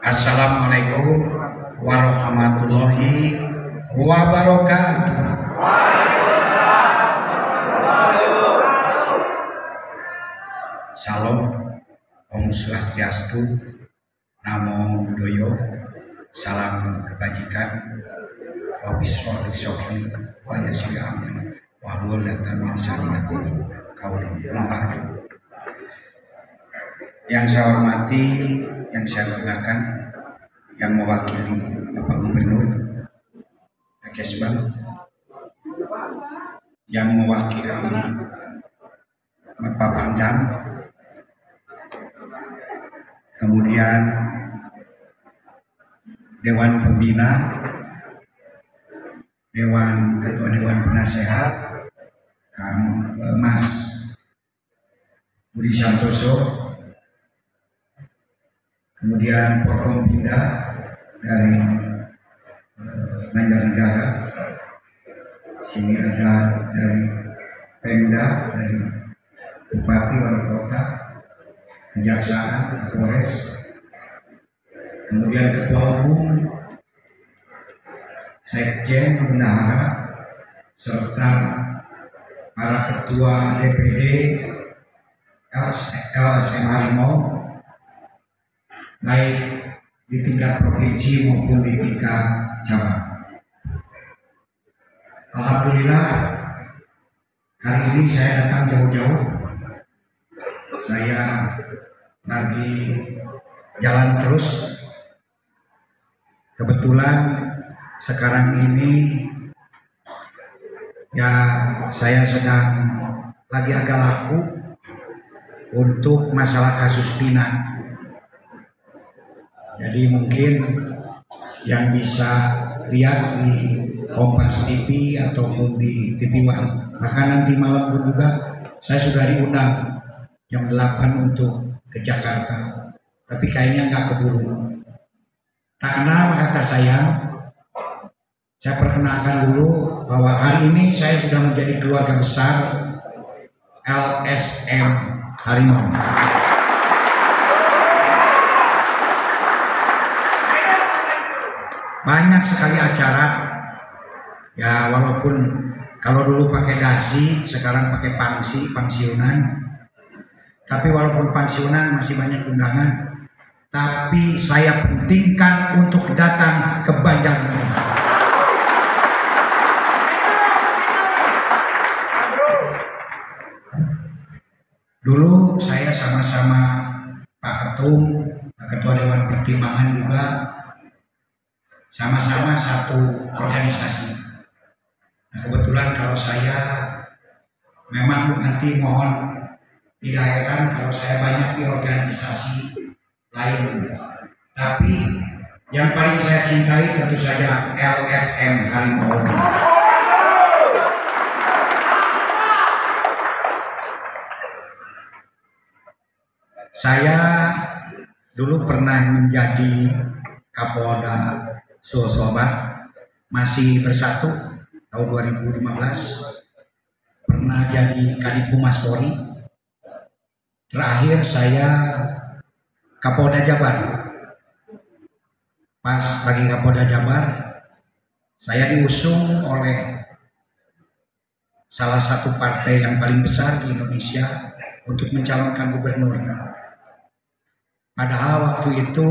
Assalamualaikum warahmatullahi wabarakatuh. Salam, Om Swastiastu, Namo Buddhaya, salam kebajikan, Wabiswa Risohi, Wayasiri Amri, Wabul Datan Misaliyati, Kaulim, Penampaknya. Yang saya hormati, yang saya banggakan, yang mewakili Bapak Gubernur Kesbang, yang mewakili Bapak Pangdam, kemudian Dewan Pembina, Ketua Dewan Penasehat, Mas Budi Santoso, kemudian Forkompinda dari Banjarnegara, sini ada dari Pemda, dari Bupati, Wali Kota, Kejaksaan, Kapolres, kemudian Ketua Umum, Sekjen, Bendahara, serta para Ketua DPD, LSM Harimau, baik di tingkat provinsi maupun di tingkat cabang. Alhamdulillah, hari ini saya datang jauh-jauh. Saya lagi jalan terus. Kebetulan sekarang ini ya saya sedang lagi agak laku untuk masalah kasus Pina. Jadi mungkin yang bisa lihat di Kompas TV ataupun di TV One, bahkan nanti malam pun juga saya sudah diundang jam 8 untuk ke Jakarta, tapi kayaknya nggak keburu. Tak kenal kata saya perkenalkan dulu bahwa hari ini saya sudah menjadi keluarga besar LSM Harimau. Banyak sekali acara, ya walaupun kalau dulu pakai dasi, sekarang pakai pensiunan. Tapi walaupun pensiunan masih banyak undangan, tapi saya pentingkan untuk datang ke Banjarnegara. Dulu saya sama-sama Pak Ketum, Pak Ketua Dewan Pertimbangan juga, sama-sama satu organisasi. Nah, kebetulan kalau saya memang nanti mohon tidak heran kalau saya banyak di organisasi lain. Tapi yang paling saya cintai tentu saja LSM Harimau. Saya dulu pernah menjadi Kapolda Sulsel, masih bersatu tahun 2015, pernah jadi Kadiphumas Polri. Terakhir saya Kapolda Jabar. Pas lagi Kapolda Jabar, saya diusung oleh salah satu partai yang paling besar di Indonesia untuk mencalonkan gubernur. Padahal waktu itu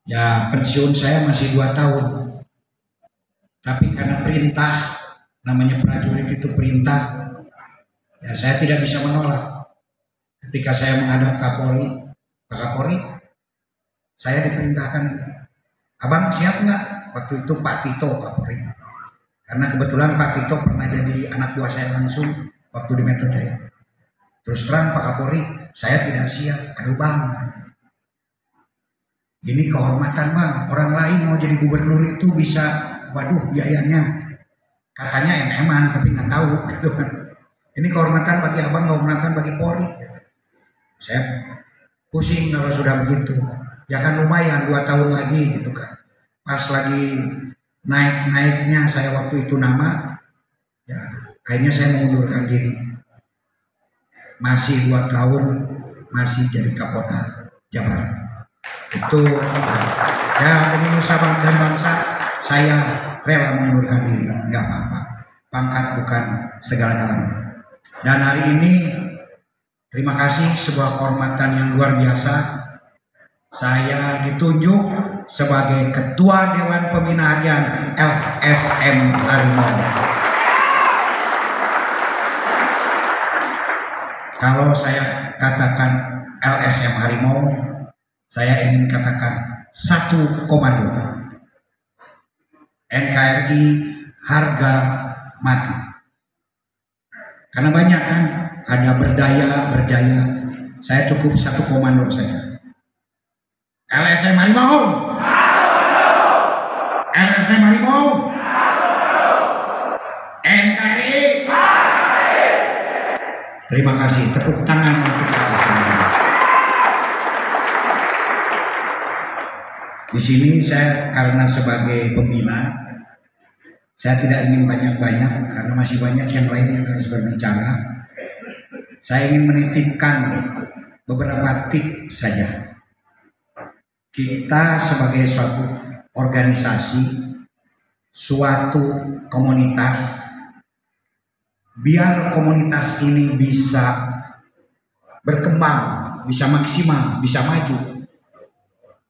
ya pensiun saya masih 2 tahun. Tapi karena perintah, namanya prajurit itu perintah, ya saya tidak bisa menolak. Ketika saya menghadap Kapolri, Pak Kapolri, saya diperintahkan, abang siap nggak? Waktu itu Pak Tito Kapolri. Karena kebetulan Pak Tito pernah jadi anak buah saya langsung waktu di Metro Jaya. Terus terang Pak Kapolri, saya tidak siap. Aduh bang, ini kehormatan bang, orang lain mau jadi gubernur itu bisa, waduh biayanya katanya eman tapi nggak tahu gitu kan. Ini kehormatan bagi abang, kehormatan bagi Polri. Saya pusing kalau sudah begitu. Ya kan lumayan 2 tahun lagi gitu kan. Pas lagi naik-naiknya saya waktu itu nama, ya akhirnya saya mengundurkan diri. Masih 2 tahun masih jadi Kapolda Jabar. Itu ya demi nusa dan bangsa saya rela mengundurkan diri, nggak apa-apa. Pangkat bukan segala-galanya. Dan hari ini terima kasih, sebuah kehormatan yang luar biasa. Saya ditunjuk sebagai Ketua Dewan Pembina Harian LSM Harimau. Kalau saya katakan LSM Harimau, saya ingin katakan satu komando. NKRI harga mati. Karena banyak kan, ada berjaya. Saya cukup satu komando saja. LSM Harimau. LSM Harimau. NKRI. Terima kasih, tepuk tangan untuk saya semua. Di sini saya karena sebagai pembina, saya tidak ingin banyak-banyak karena masih banyak yang lain yang harus berbicara. Saya ingin menitipkan beberapa tips saja. Kita sebagai suatu organisasi, suatu komunitas, biar komunitas ini bisa berkembang, bisa maksimal, bisa maju.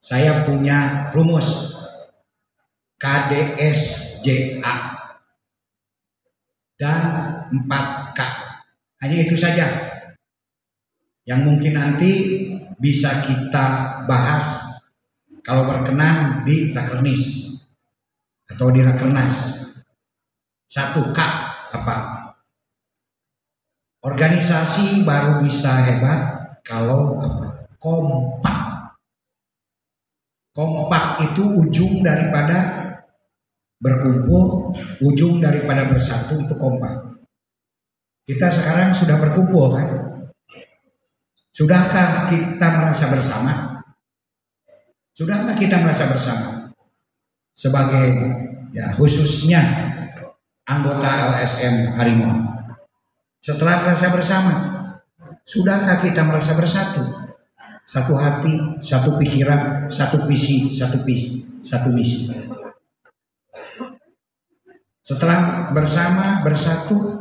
Saya punya rumus KDSJA dan 4K. Hanya itu saja yang mungkin nanti bisa kita bahas kalau berkenan di Rakernis atau di Rakernas. 1K apa? Organisasi baru bisa hebat kalau apa? Kompak. Kompak itu ujung daripada berkumpul, ujung daripada bersatu itu kompak. Kita sekarang sudah berkumpul kan? Sudahkah kita merasa bersama? Sudahkah kita merasa bersama? Sebagai ya khususnya anggota LSM Harimau. Setelah merasa bersama, sudahkah kita merasa bersatu? Satu hati, satu pikiran, satu visi, satu misi. Setelah bersama, bersatu,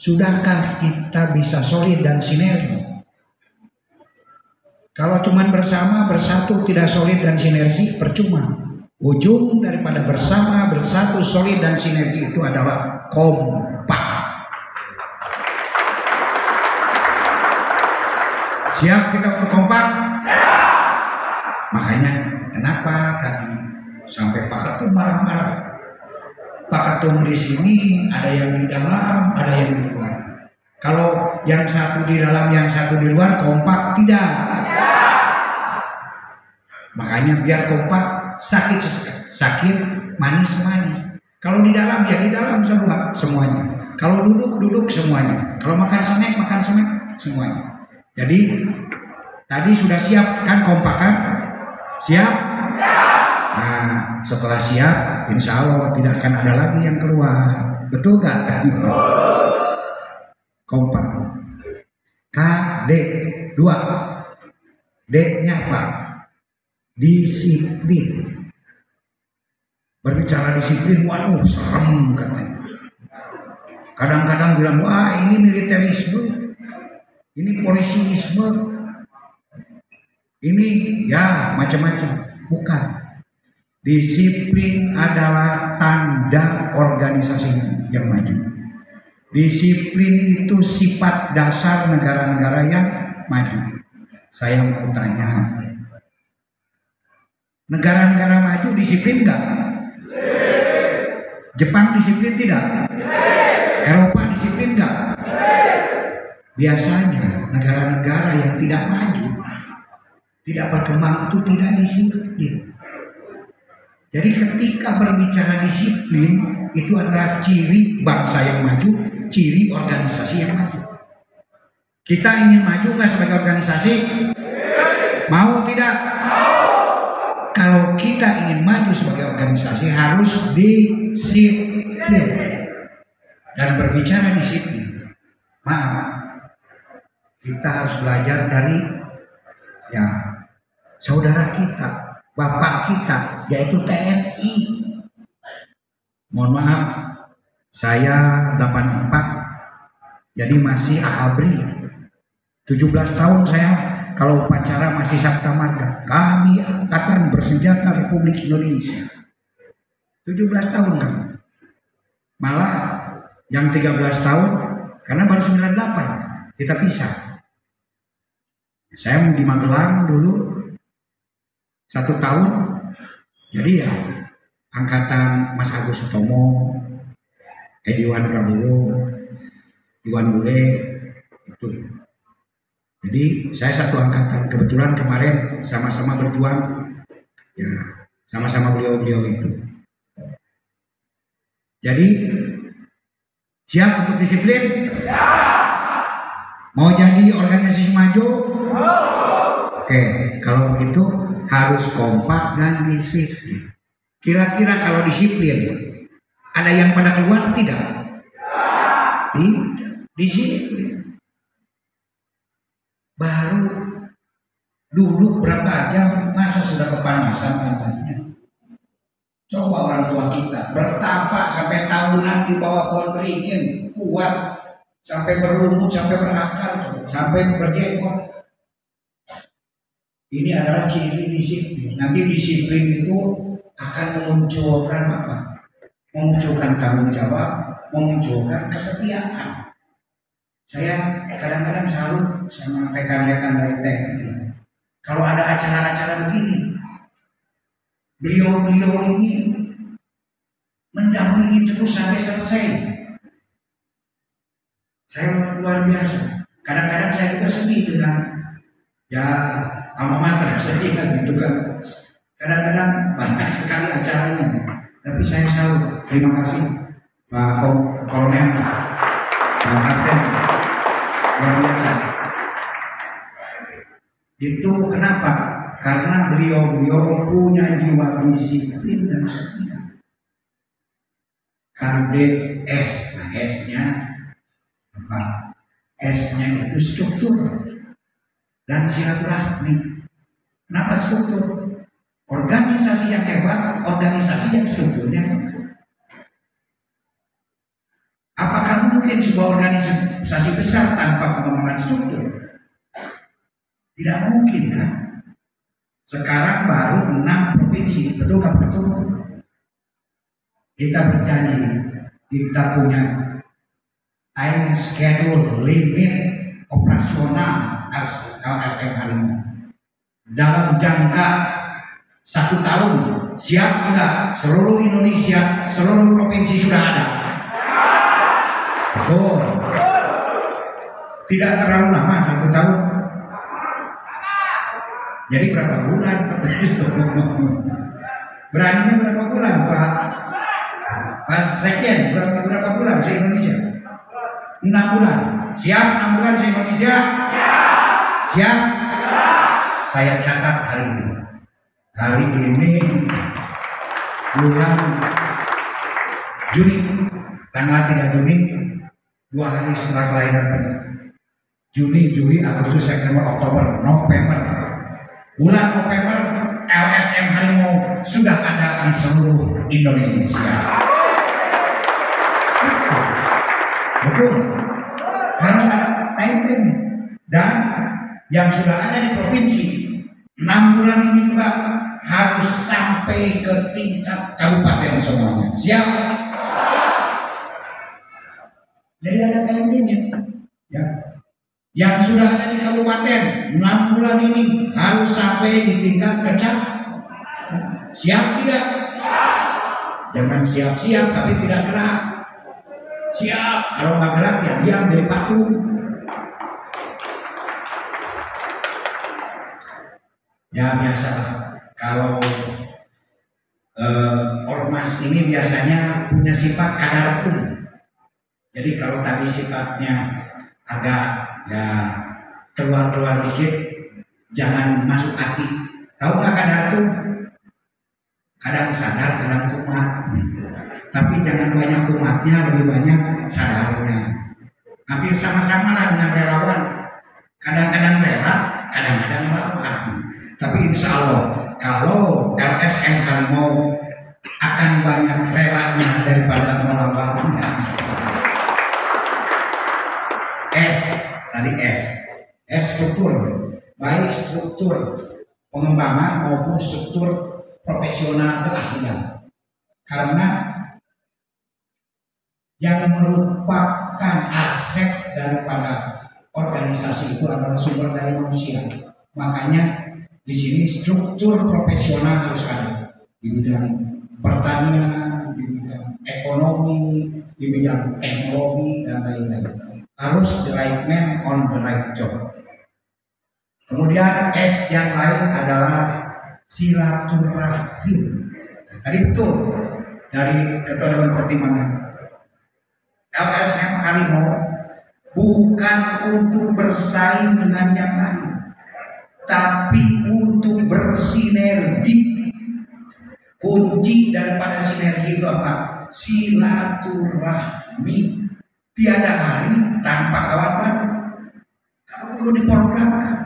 sudahkah kita bisa solid dan sinergi? Kalau cuma bersama, bersatu, tidak solid dan sinergi, percuma. Ujung daripada bersama, bersatu, solid dan sinergi itu adalah kompak. Siap kita untuk kompak? Makanya kenapa tadi sampai Pak Ketum marah-marah? Pak Ketum di sini ada yang di dalam, ada yang di luar. Kalau yang satu di dalam, yang satu di luar, kompak tidak. Makanya biar kompak, sakit, manis. Kalau di dalam ya di dalam semuanya. Kalau duduk semuanya. Kalau makan snack semuanya. Jadi tadi sudah siap kan kompak kan? Siap? Nah setelah siap insya Allah tidak akan ada lagi yang keluar. Betul gak? Kompak. KD 2. D-nya apa? Disiplin. Berbicara disiplin, waduh serem katanya. Kadang-kadang bilang, wah ini militerisme. Ini polisiisme, ini ya macam-macam. Bukan. Disiplin adalah tanda organisasi yang maju. Disiplin itu sifat dasar negara-negara yang maju. Saya mau tanya, negara-negara maju disiplin enggak? Jepang disiplin tidak? Eropa disiplin enggak? Biasanya negara-negara yang tidak maju, tidak berkembang itu tidak disiplin. Jadi ketika berbicara disiplin, itu adalah ciri bangsa yang maju, ciri organisasi yang maju. Kita ingin maju nggak sebagai organisasi? Mau tidak? Kalau kita ingin maju sebagai organisasi harus disiplin. Dan berbicara disiplin, maaf, kita harus belajar dari ya saudara kita, bapak kita, yaitu TNI. Mohon maaf, saya 84, jadi masih ABRI. 17 tahun saya kalau upacara masih Sabta Marga. Kami Angkatan Bersenjata Republik Indonesia. 17 tahun kan. Malah yang 13 tahun karena baru 98 kita pisah. Saya di Magelang dulu 1 tahun. Jadi ya angkatan Mas Agus Sutomo, Ediwan Prabowo, Iwan Bule itu. Jadi saya satu angkatan, kebetulan kemarin sama-sama berjuang, ya sama-sama beliau-beliau itu. Jadi siap untuk disiplin? Mau jadi organisasi maju? Oke, kalau begitu harus kompak dan disiplin. Kira-kira kalau disiplin, ada yang pada keluar tidak? Tidak, disiplin. Baru duduk berapa jam masa sudah kepanasan katanya. Coba orang tua kita bertapa sampai tahunan di bawah pohon beringin, kuat sampai berlumut, sampai berakar, sampai berjenggot. Ini adalah ciri disiplin. Nanti disiplin itu akan memunculkan apa? Memunculkan tanggung jawab, memunculkan kesetiaan. Saya kadang-kadang salut sama rekan-rekan dari TNI. Kalau ada acara-acara begini, beliau-beliau ini mendampingi terus sampai selesai. Saya luar biasa. Kadang-kadang saya juga sedih dengan ya alma mater, sedih kan gitu kan. Kadang-kadang banyak sekali acaranya, tapi saya salut. Terima kasih Pak Kolonel, Pak Kapten. Luar biasa. Itu kenapa? Karena beliau-beliau punya jiwa disiplin dan setia. KDS, nah S-nya apa? S-nya itu struktur dan silaturahmi. Kenapa struktur? Organisasi yang hebat, organisasi yang strukturnya. Apakah mungkin sebuah organisasi besar tanpa pengembangan struktur? Tidak mungkin kan? Sekarang baru 6 provinsi, betul nggak betul? Kita berjanji, kita punya time schedule limit operasional LSM Harimau dalam jangka 1 tahun. Siap enggak? Seluruh Indonesia, seluruh provinsi sudah ada. Betul. Tidak terlalu lama 1 tahun. Jadi berapa bulan? Beraninya berapa bulan Pak Sekjen? Berapa bulan se Indonesia? 6 bulan. Siap 6 bulan se Indonesia? Siap? Saya catat hari ini. Hari ini bulan Juni, tanggal 3 Juni, 2 hari setelah kelahiran tadi. Juni, Juli, Agustus, September, Oktober, November. Bulan November LSM Harimau sudah ada di seluruh Indonesia. Betul. Harus ada timeline. Dan yang sudah ada di provinsi 6 bulan ini juga harus sampai ke tingkat kabupaten semuanya. Siap? Jadi ada timeline-nya. Ya. Yang sudah ada di kabupaten 6 bulan ini harus sampai di tingkat kecamatan. Siap tidak? Jangan siap-siap tapi tidak gerak. Siap, kalau nggak gerak ya diam jadi patung. Ya biasa kalau ormas ini biasanya punya sifat kadarpun. Jadi kalau tadi sifatnya agak ya keluar dikit, jangan masuk hati. Tahu nggak kadarpun? Kadang sadar, kadang kumat. Tapi jangan banyak kumatnya, lebih banyak sadarnya. Hampir sama-sama lah dengan relawan. Kadang-kadang rela, kadang-kadang lawan. Tapi insya Allah kalau LSM Harimau akan banyak relanya daripada melawannya. S struktur, baik struktur pengembangan maupun struktur profesional keahlian. Karena yang merupakan aset daripada organisasi itu adalah sumber daya manusia. Makanya di sini struktur profesional harus ada di bidang pertanian, di bidang ekonomi, di bidang teknologi dan lain-lain. Harus the right man on the right job. Kemudian S yang lain adalah silaturahim. Tadi betul dari Ketua Dewan Pertimbangan. LSM Harimau bukan untuk bersaing dengan yang lain, tapi untuk bersinergi. Kunci daripada sinergi itu apa? Silaturahmi. Tiada hari tanpa kawan baru. Kalau perlu diprogramkan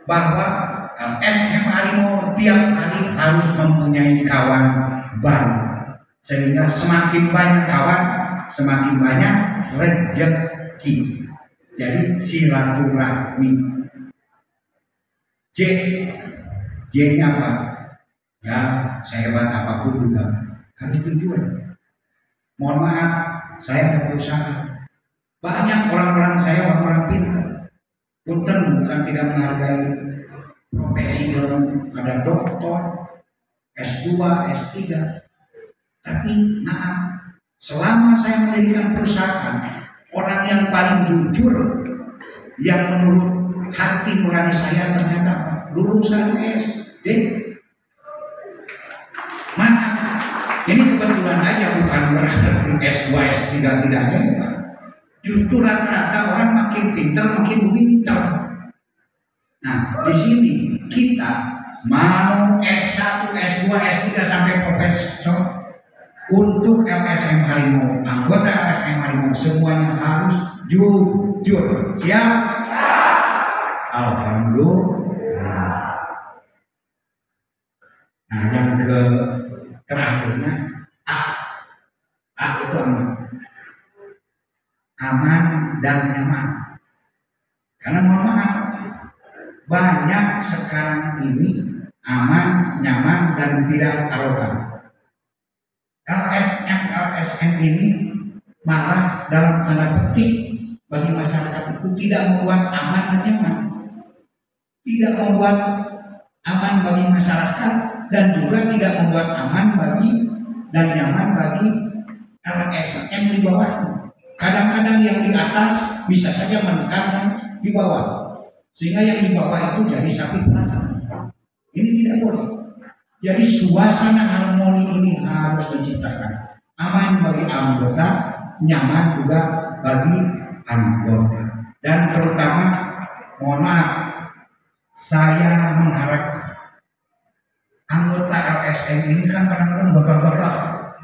bahwa LSM Harimau tiap hari harus mempunyai kawan baru, sehingga semakin banyak kawan, semakin banyak rezeki. Jadi silaturahmi. J-nya apa? Ya, sehebat apapun juga harus tujuan. Mohon maaf, saya ada perusahaan. Banyak orang-orang saya orang-orang pintar. Punten bukan tidak menghargai profesi yang ada doktor, S2, S3. Tapi maaf, selama saya mendirikan perusahaan, orang yang paling jujur, yang menurut hati nurani saya ternyata lulusan SD. Maaf, ini kebetulan aja, bukan berarti S2, S3 tidak hebat. Justru rata-rata orang makin pintar, makin pintar. Nah, di sini kita mau S1, S2, S3 sampai profesor. Untuk LSM Harimau, anggota LSM Harimau semuanya harus jujur. Siap? Alhamdulillah. Nah, yang terakhirnya A itu aman dan nyaman. Karena mohon maaf, banyak sekarang ini aman, nyaman dan tidak arogan. LSM ini malah dalam tanda petik bagi masyarakat itu tidak membuat aman dan nyaman, tidak membuat aman bagi masyarakat, dan juga tidak membuat aman bagi dan nyaman bagi LSM di bawah. Kadang-kadang yang di atas bisa saja menekan di bawah, sehingga yang di bawah itu jadi sapi perah. Ini tidak boleh. Jadi suasana harmoni ini harus diciptakan. Aman bagi anggota, nyaman juga bagi anggota. Dan terutama, mohon maaf, saya mengharap anggota LSM ini kan kadang-kadang gagah-gagah.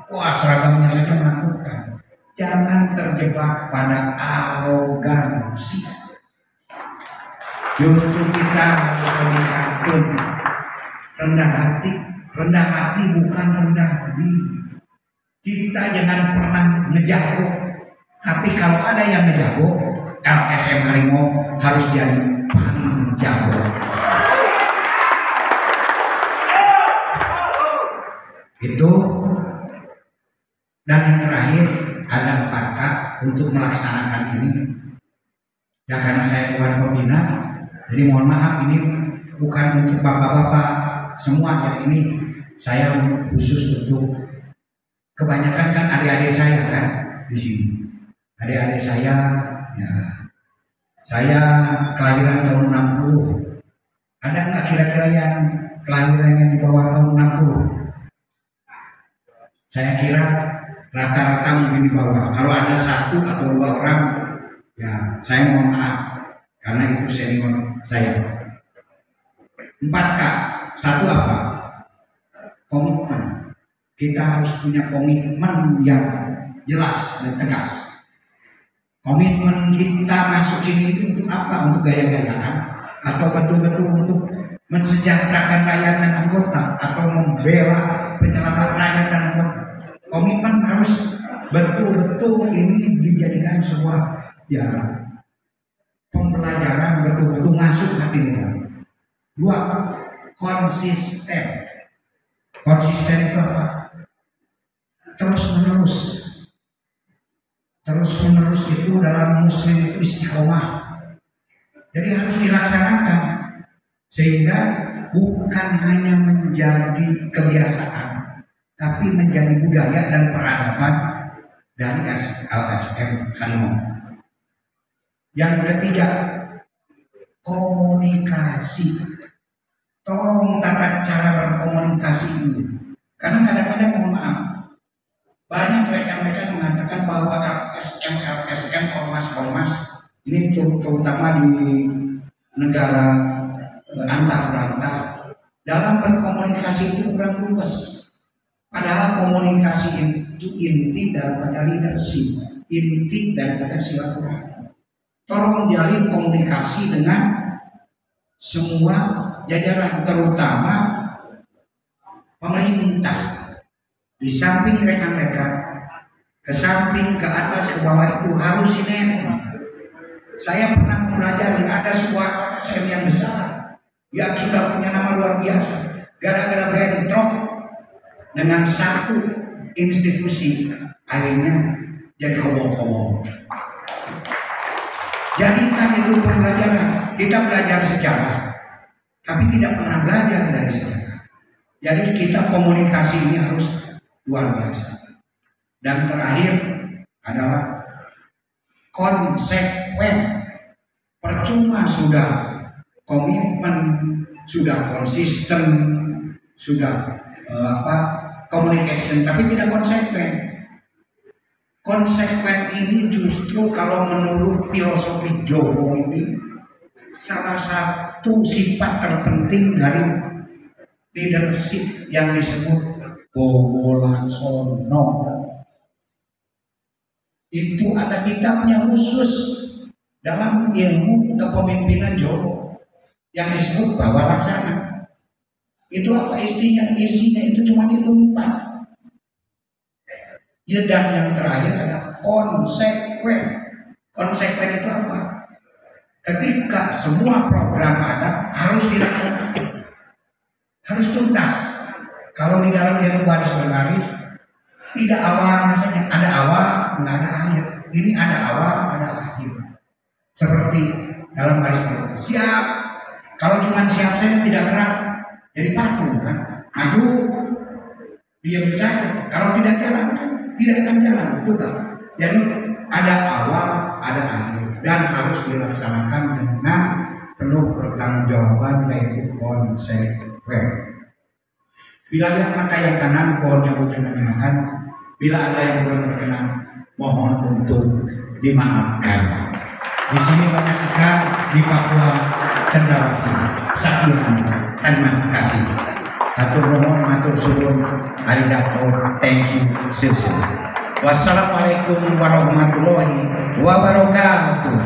Wah, seragamnya saja menakutkan. Jangan terjebak pada arogansi. Justru kita harus lebih santun, rendah hati. Rendah hati bukan rendah diri. Kita jangan pernah ngejago. Tapi kalau ada yang ngejago, LSM Harimau harus jadi paling jago. Itu. Dan yang terakhir, ada 4 K untuk melaksanakan ini. Ya, karena saya bukan pembina, jadi mohon maaf, ini bukan untuk bapak-bapak semua ya, ini saya khusus untuk kebanyakan kan adik-adik saya kan di sini. Adik-adik saya, ya, saya kelahiran tahun 60. Ada nggak kira-kira yang kelahirannya di bawah tahun 60? Saya kira rata-rata mungkin di bawah. Kalau ada 1 atau 2 orang, ya saya mohon maaf karena itu senior saya. 4K. 1 apa? Komitmen. Kita harus punya komitmen yang jelas dan tegas. Komitmen kita masuk sini itu untuk apa? Untuk gaya-gayaan atau betul-betul untuk mensejahterakan rakyat dan anggota atau membela penyelamat rakyat dan anggota. Komitmen harus betul-betul ini dijadikan sebuah ya pembelajaran, betul-betul masuk hati nurani. Dua, konsisten. Konsisten itu apa? Terus menerus itu dalam muslim itu istiqomah. Jadi harus dilaksanakan sehingga bukan hanya menjadi kebiasaan, tapi menjadi budaya dan peradaban dari LSM Harimau. Yang ketiga, komunikasi. Tolong tata cara berkomunikasi ini, karena kadang-kadang mohon maaf, banyak rekan-rekan mengatakan bahwa LSM ormas ini terutama di negara antar berantah dalam berkomunikasi itu kurang luwes. Padahal komunikasi itu inti daripada leadership, inti daripada silaturahmi. Tolong jalin komunikasi dengan semua jajaran, terutama pemerintah. Di samping rekan-rekan, ke samping, ke atas, ke bawah itu harus sinergi. Saya pernah mempelajari ada sebuah LSM yang besar yang sudah punya nama luar biasa, gara-gara bentrok dengan satu institusi akhirnya jadi kobong-kobong. Jadikan itu pembelajaran. Kita belajar sejarah, tapi tidak pernah belajar dari sejarah. Jadi kita komunikasi ini harus luar biasa. Dan terakhir adalah konsekuen. Percuma sudah komitmen, sudah konsisten, sudah communication, tapi tidak konsekuen. Konsekuen ini justru kalau menurut filosofi Jowo ini salah satu sifat terpenting dari leadership yang disebut Bowo Laksono. Itu ada kitabnya khusus dalam ilmu kepemimpinan Jowo yang disebut Bawa Laksana. Itu apa isinya? Isinya itu cuma itu 4. Ya, dan yang terakhir adalah konsekuen. Konsekuen itu apa? Ketika semua program ada harus dilaksanakan, harus tuntas. Kalau di dalam ilmu baris berbaris tidak awal, misalnya ada awal, nggak ada akhir. Ini ada awal, ada akhir. Seperti dalam baris berbaris. Siap. Kalau cuma siap saja tidak gerak, jadi patung kan? Maju, diam saja. Kalau tidak jalan kan tidak akan jalan, betul tak? Jadi ada awal, ada akhir, dan harus dilaksanakan dengan penuh pertanggungjawaban, yaitu konsekuen. Bila lihat mata yang kanan, pohonnya jangan dimakan. Bila ada yang kurang berkenan, mohon untuk dimaafkan. Di sini banyak ikan di Papua Cendrawasih, Sakinan, dan Mas Kasih. Atur nuhun, matur suwun, arigato, thank you, silsilah. Wassalamualaikum warahmatullahi wabarakatuh.